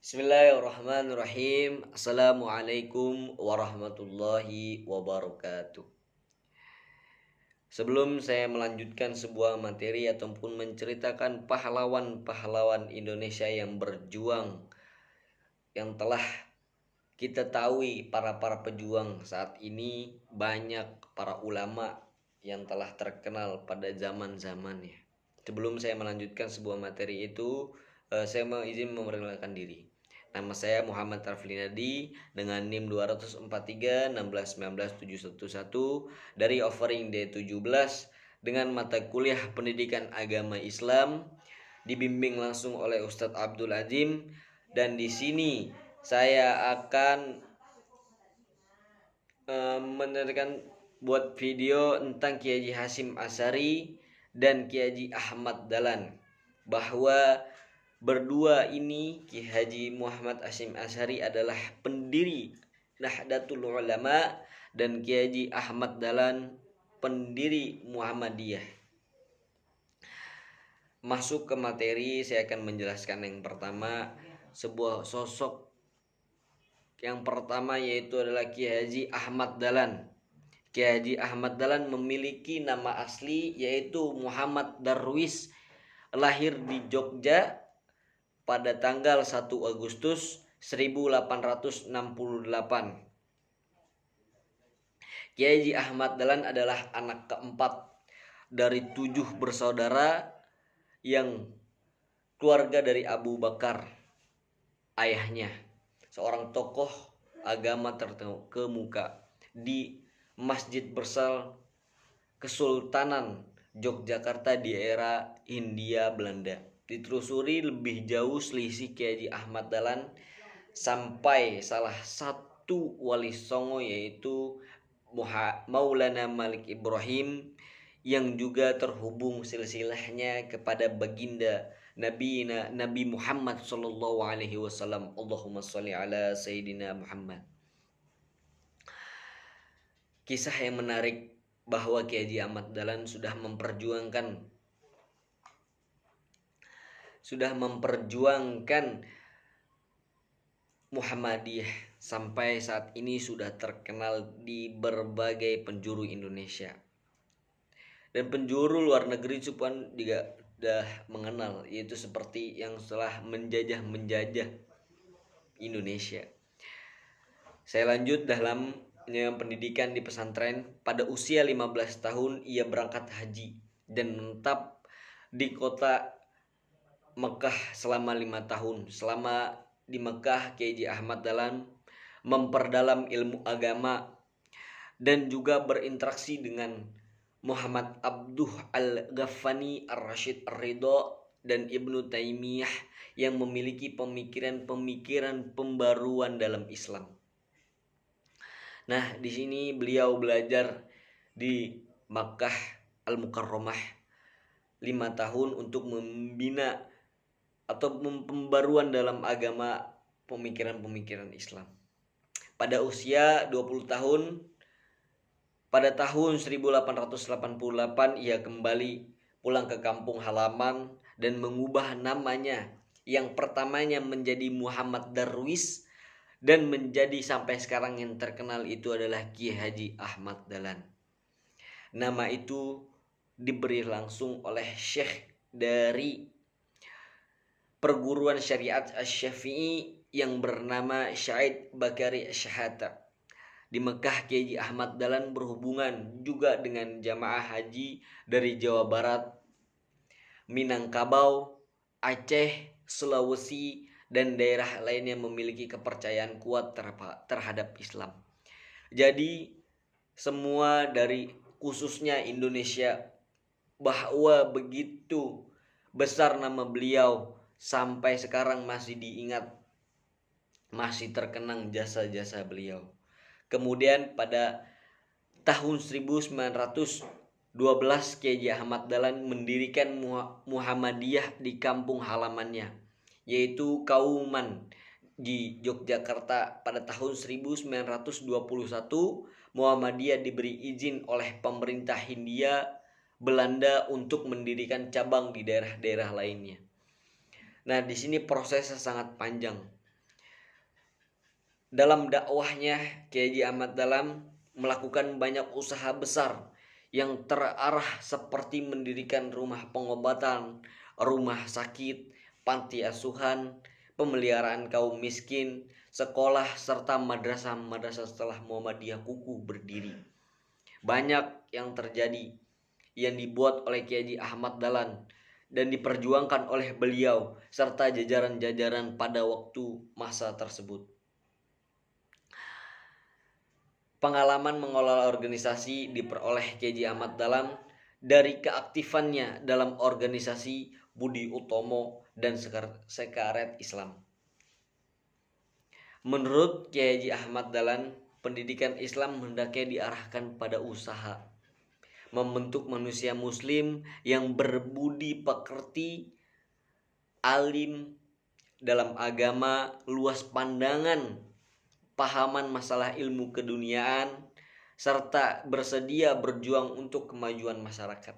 Bismillahirrahmanirrahim. Assalamualaikum warahmatullahi wabarakatuh. Sebelum saya melanjutkan sebuah materi ataupun menceritakan pahlawan-pahlawan Indonesia yang berjuang, yang telah kita tahu para pejuang saat ini, banyak para ulama yang telah terkenal pada zaman-zamannya. Sebelum saya melanjutkan sebuah materi itu, saya mau izin memperkenalkan diri. Nama saya Muhammad Raflinadi dengan NIM 24316197111 dari Offering D17 dengan mata kuliah Pendidikan Agama Islam, dibimbing langsung oleh Ustadz Abdul Azim, dan di sini saya akan menerangkan buat video tentang Kiai Haji Hasyim Asy'ari dan Kiai Haji Ahmad Dahlan, bahwa berdua ini Kiai Haji Muhammad Hasyim Asy'ari adalah pendiri Nahdlatul Ulama dan Kiai Haji Ahmad Dahlan pendiri Muhammadiyah. Masuk ke materi, saya akan menjelaskan yang pertama, sebuah sosok yang pertama yaitu adalah Kiai Haji Ahmad Dahlan. Kiai Haji Ahmad Dahlan memiliki nama asli yaitu Muhammad Darwis, lahir di Jogja pada tanggal 1 Agustus 1868. Kiai Haji Ahmad Dahlan adalah anak keempat dari 7 bersaudara yang keluarga dari Abu Bakar, ayahnya, seorang tokoh agama terkemuka di Masjid Bersal Kesultanan Yogyakarta di era Hindia Belanda. Ditelusuri lebih jauh selisih Kiai Haji Ahmad Dahlan sampai salah satu wali songo yaitu Maulana Malik Ibrahim, yang juga terhubung silsilahnya kepada baginda Nabi Muhammad sallallahu alaihi wasallam. Allahumma sholli ala sayyidina Muhammad. Kisah yang menarik bahwa Kiai Haji Ahmad Dahlan sudah memperjuangkan Muhammadiyah sampai saat ini sudah terkenal di berbagai penjuru Indonesia. Dan penjuru luar negeri pun juga sudah mengenal, yaitu seperti yang telah menjajah Indonesia. Saya lanjut dalam pendidikan di pesantren. Pada usia 15 tahun ia berangkat haji dan menetap di kota Mekah selama 5 tahun. Selama di Mekah, Kiai Haji Ahmad Dahlan memperdalam ilmu agama dan juga berinteraksi dengan Muhammad Abduh Al-Ghaffani Ar-Rasyid Ar-Ridho dan Ibnu Taimiyah yang memiliki pemikiran pembaruan dalam Islam. Nah, di sini beliau belajar di Makkah Al-Mukarramah 5 tahun untuk membina atau pembaruan dalam agama pemikiran Islam. Pada usia 20 tahun, pada tahun 1888 ia kembali pulang ke kampung halaman dan mengubah namanya yang pertamanya menjadi Muhammad Darwis dan menjadi sampai sekarang yang terkenal itu adalah Kiai Haji Ahmad Dahlan. Nama itu diberi langsung oleh syekh dari perguruan syariat Asy-Syafi'i yang bernama Syahid Bakari Syahata. Di Mekah, Kiai Haji Ahmad Dahlan berhubungan juga dengan jamaah haji dari Jawa Barat, Minangkabau, Aceh, Sulawesi, dan daerah lainnya memiliki kepercayaan kuat terhadap Islam. Jadi semua dari khususnya Indonesia, bahwa begitu besar nama beliau sampai sekarang masih diingat, masih terkenang jasa-jasa beliau. Kemudian pada tahun 1912 Kiai Haji Ahmad Dahlan mendirikan Muhammadiyah di kampung halamannya, yaitu Kauman di Yogyakarta. Pada tahun 1921 Muhammadiyah diberi izin oleh pemerintah Hindia Belanda untuk mendirikan cabang di daerah-daerah lainnya. Nah, di sini prosesnya sangat panjang. Dalam dakwahnya, Kiai Haji Ahmad Dahlan melakukan banyak usaha besar yang terarah seperti mendirikan rumah pengobatan, rumah sakit, panti asuhan, pemeliharaan kaum miskin, sekolah, serta madrasah-madrasah setelah Muhammadiyah kukuh berdiri. Banyak yang terjadi yang dibuat oleh Kiai Haji Ahmad Dahlan dan diperjuangkan oleh beliau serta jajaran-jajaran pada waktu masa tersebut. Pengalaman mengelola organisasi diperoleh Kiai Haji Ahmad Dahlan dari keaktifannya dalam organisasi Budi Utomo dan Sekaret Islam. Menurut Kiai Haji Ahmad Dahlan, pendidikan Islam hendaknya diarahkan pada usaha membentuk manusia muslim yang berbudi pekerti, alim dalam agama, luas pandangan, pahaman masalah ilmu keduniaan, serta bersedia berjuang untuk kemajuan masyarakat.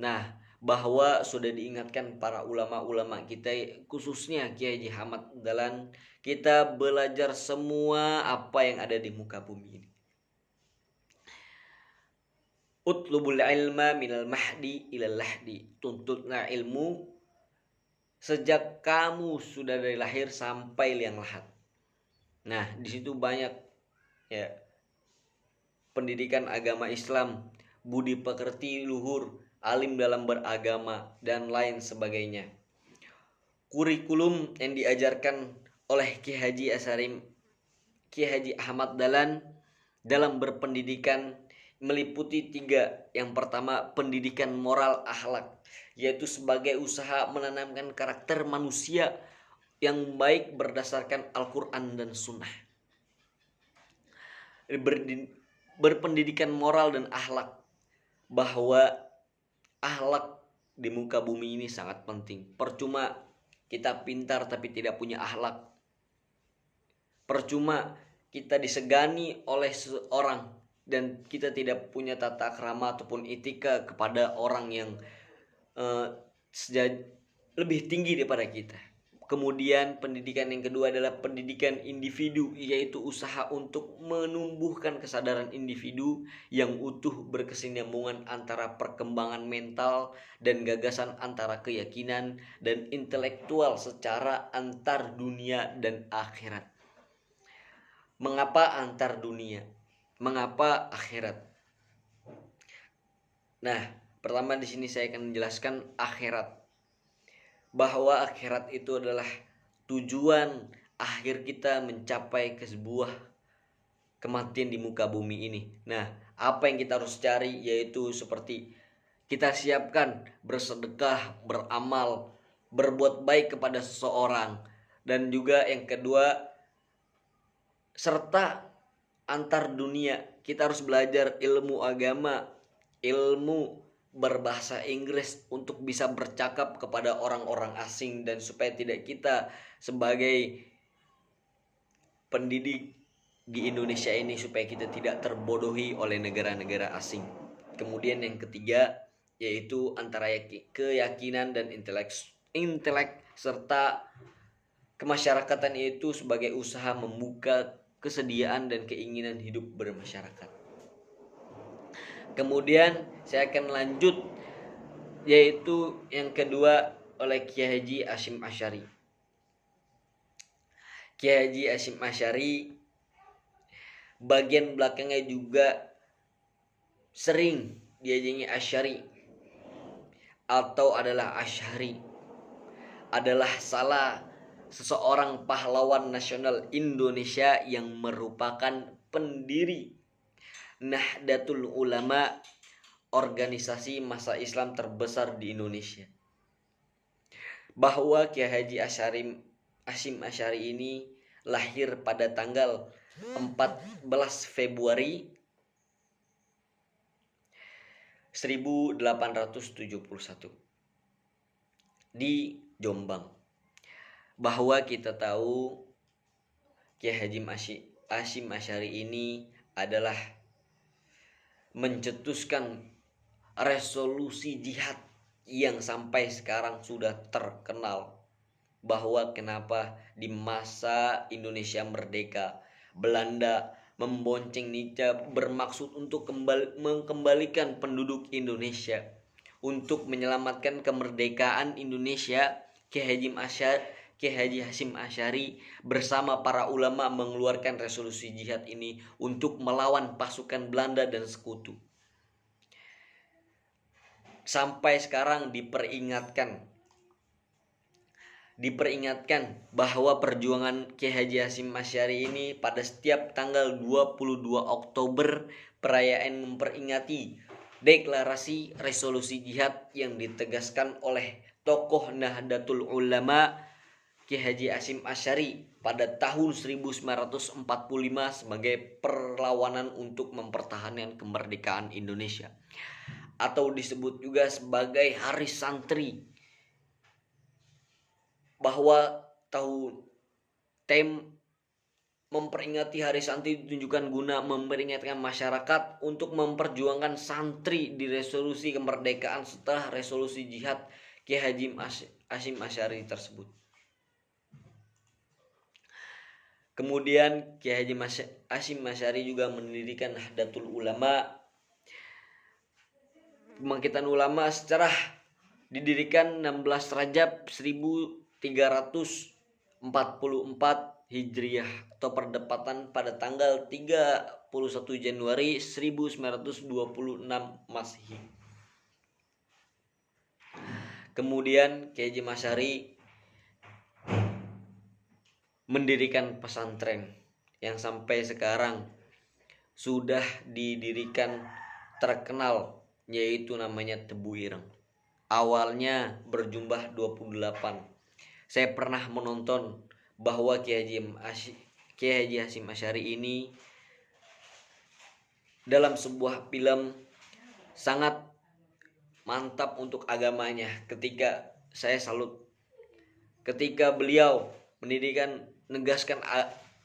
Nah, bahwa sudah diingatkan para ulama-ulama kita, khususnya Kiai Haji Ahmad Dahlan, kita belajar semua apa yang ada di muka bumi ini. Utlubul ilma minal mahdi ilal lahdi. Tuntutlah ilmu sejak kamu sudah dari lahir sampai liang lahat. Nah, di situ banyak ya pendidikan agama Islam, budi pekerti luhur, alim dalam beragama dan lain sebagainya. Kurikulum yang diajarkan oleh Kiai Haji Ahmad Dahlan dalam berpendidikan meliputi 3. Yang pertama, pendidikan moral akhlak, yaitu sebagai usaha menanamkan karakter manusia yang baik berdasarkan Al-Quran dan Sunnah. Berpendidikan moral dan akhlak, bahwa akhlak di muka bumi ini sangat penting. Percuma kita pintar tapi tidak punya akhlak. Percuma kita disegani oleh seorang dan kita tidak punya tata krama ataupun etika kepada orang yang lebih tinggi daripada kita. Kemudian pendidikan yang kedua adalah pendidikan individu, yaitu usaha untuk menumbuhkan kesadaran individu yang utuh berkesinambungan antara perkembangan mental dan gagasan antara keyakinan dan intelektual secara antar dunia dan akhirat. Mengapa antar dunia? Mengapa akhirat? Nah, pertama di sini saya akan menjelaskan akhirat. Bahwa akhirat itu adalah tujuan akhir kita mencapai ke sebuah kematian di muka bumi ini. Nah, apa yang kita harus cari yaitu seperti kita siapkan bersedekah, beramal, berbuat baik kepada seseorang, dan juga yang kedua serta antar dunia. Kita harus belajar ilmu agama, ilmu berbahasa Inggris untuk bisa bercakap kepada orang-orang asing, dan supaya tidak kita sebagai pendidik di Indonesia ini supaya kita tidak terbodohi oleh negara-negara asing. Kemudian yang ketiga yaitu antara keyakinan dan intelek serta kemasyarakatan, yaitu sebagai usaha membuka kesediaan dan keinginan hidup bermasyarakat. Kemudian saya akan lanjut yaitu yang kedua oleh Kiai Haji Hasyim Asy'ari. Kiai Haji Hasyim Asy'ari bagian belakangnya juga sering diajengi Asy'ari atau adalah Asy'ari, adalah salah seseorang pahlawan nasional Indonesia yang merupakan pendiri Nahdlatul Ulama, organisasi massa Islam terbesar di Indonesia. Bahwa Kiai Haji Hasyim Asy'ari ini lahir pada tanggal 14 Februari 1871 di Jombang. Bahwa kita tahu Kiai Haji Hasyim Asy'ari ini adalah mencetuskan resolusi jihad yang sampai sekarang sudah terkenal. Bahwa kenapa di masa Indonesia merdeka Belanda membonceng Nietzsche bermaksud untuk mengembalikan penduduk Indonesia, untuk menyelamatkan kemerdekaan Indonesia. Kiai Haji Hasyim Asy'ari bersama para ulama mengeluarkan resolusi jihad ini untuk melawan pasukan Belanda dan sekutu. Sampai sekarang diperingatkan bahwa perjuangan Kiai Haji Hasyim Asy'ari ini pada setiap tanggal 22 Oktober perayaan memperingati deklarasi resolusi jihad yang ditegaskan oleh tokoh Nahdlatul Ulama Kiai Haji Hasyim Asy'ari pada tahun 1945 sebagai perlawanan untuk mempertahankan kemerdekaan Indonesia, atau disebut juga sebagai Hari Santri, bahwa memperingati Hari Santri ditunjukkan guna memperingatkan masyarakat untuk memperjuangkan santri di resolusi kemerdekaan setelah resolusi jihad Kiai Haji Hasyim Asy'ari tersebut. Kemudian Kiai Haji Hasyim Asy'ari juga mendirikan Nahdlatul Ulama. Kebangkitan ulama sejarah didirikan 16 Rajab 1344 Hijriah atau perdepatan pada tanggal 31 Januari 1926 Masehi. Kemudian Kiai Haji Asy'ari mendirikan pesantren yang sampai sekarang sudah didirikan terkenal, yaitu namanya Tebu Ireng. Awalnya berjumlah 28. Saya pernah menonton bahwa Kiai Haji Hasyim Asy'ari ini dalam sebuah film sangat mantap untuk agamanya. Ketika saya salut ketika beliau menegaskan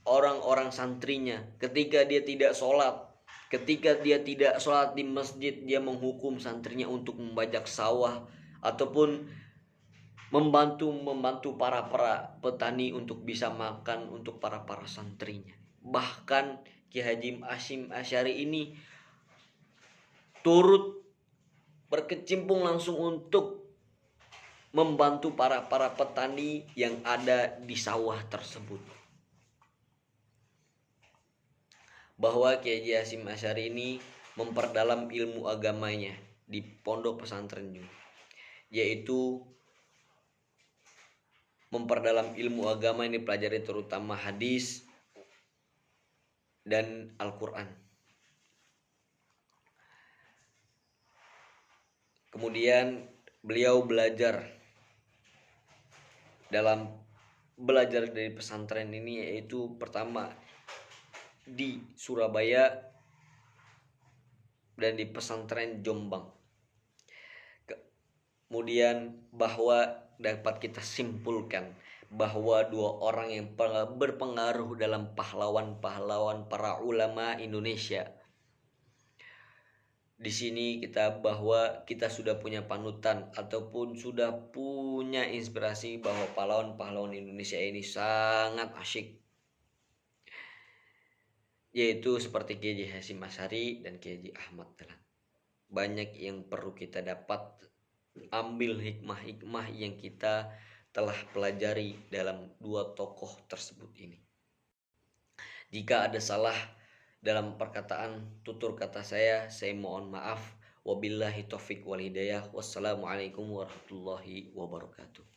orang-orang santrinya, ketika dia tidak sholat di masjid, dia menghukum santrinya untuk membajak sawah ataupun membantu para petani untuk bisa makan untuk para santrinya. Bahkan Kiai Haji Hasyim Asy'ari ini turut berkecimpung langsung untuk membantu para petani yang ada di sawah tersebut. Bahwa Kiai Haji Hasyim Asy'ari ini memperdalam ilmu agamanya di pondok pesantren juga, yaitu memperdalam ilmu agama yang dipelajari terutama hadis dan Al-Quran. Kemudian beliau belajar dari pesantren ini, yaitu pertama di Surabaya dan di pesantren Jombang. Kemudian bahwa dapat kita simpulkan bahwa dua orang yang berpengaruh dalam pahlawan para ulama Indonesia. Di sini bahwa kita sudah punya panutan ataupun sudah punya inspirasi bahwa pahlawan Indonesia ini sangat asyik, yaitu seperti Kiai Haji Hasyim Asy'ari dan Kiai Haji Ahmad Dahlan. Banyak yang perlu kita dapat ambil hikmah yang kita telah pelajari dalam dua tokoh tersebut ini. Jika ada salah dalam perkataan tutur kata saya mohon maaf. Wabillahi taufiq wal hidayah. Wassalamualaikum warahmatullahi wabarakatuh.